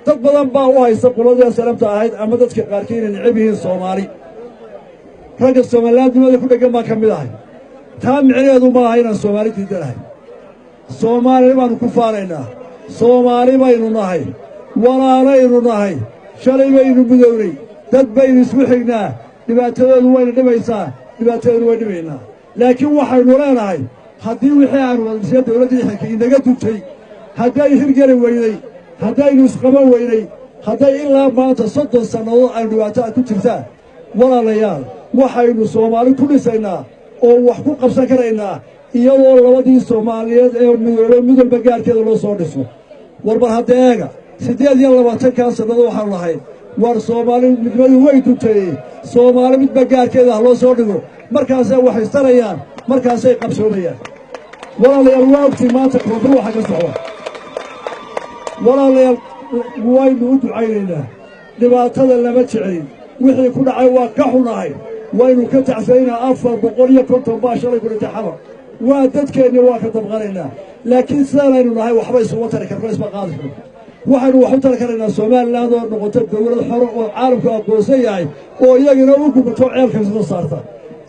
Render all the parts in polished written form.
dad badan baa u haysta qoladii salaamta ahayd ama dadka qaarkii inay necab yihiin Soomaali ragga Soomaaliyeed ku dhagan baa ka mid ahay taa micneedu ma aha inaan Soomaali diidanahay Soomaali baan ku faanaynaa Soomaali baynu nahay walaalaynu nahay shalay baynu midownay dad baynu isku xignaa dhibaatadoodu wayna dhimaysaa dhibaatadoodu way dhimaynaa laakiin waxaynu leenahay haddii wixii aan wadashay dawladda xilka inaga dubtay hadday hirgeli weynay haddaynu isqaban weynay hadday ilaa maanta 30 sannadood aynu dhibaato ku jirtaa walaalayaal waxaynu Soomaali ku dhisaynaa oo wax ku qabsan karaynaa iyadoo labadii Soomaaliyeed ee midowga gaarkeeda loo soo dhiso warbar hadeega 28 sannadood waxaan lahayn war Soomaali midnimadu way dubtay Soomaali midba gaarkeeda loo soo dhigo markaasay wax istarayaan markaasay qabsoomayaan walaalayaal waqti maanta koonfur waxa ka socda walaalayaal waynu u ducaynaynaa dhibaatada lama jecelin wixii ku dhacay waa ka xunahay waynu ka tacsaynaa 450 baa shalay ku dhintay xabar waa dadkeena waa ka dabqanaynaa laakiin sidaan nahay waxba isugu tari karno isma qaadi karno waxaanu wax u tari karaynaa Soomaaliland oo noqoto dawlad xor oo caalamku aqoonsan yahay oo iyagana u gubato ceelka soo saarta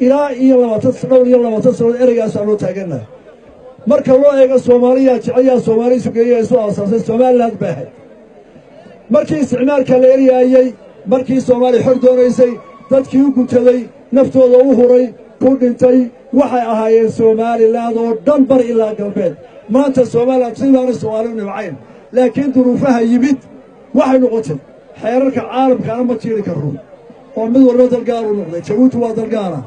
ilaa iyo 20 sano eraygaas aan loo taaganaa marka loo eego Soomaaliya jecel Soomaali sugeeyay soo asaasay Soomaaliland baahay markii isticmaalka la eriyay markii Soomaali xor doonaysay dadkii u gutaday naftooda u huray ku dhintay waxay ahaayeen Soomaaliland oo dhan bar ilaa galbeed maanta Soomaaliland sidaan Soomaali nibcayn laakiin duruufaha yimid waxay noqotay xeerarka caalamka ama jiiri karo oo mid walba dalgaar u noqday Jabuuti waa dalgaara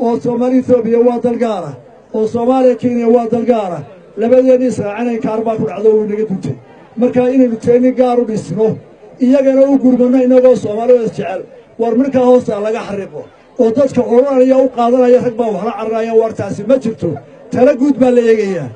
oo Soomaali Itoobiya waa dalgaara oo Soomaaliya Kenya waa dalgaara labadeena Israaciil kaarba ku dhacdo oo inaga duntay marka inaynu teeni gaar u dhisno iyagana u gurmano inagoo Soomaaliyeed jecel war marka hoosta laga xariiqo oo dadka oranaya u qaadanaya rag baa wax la carraaya wartaasi ma jirto tala guud baa la eegayaa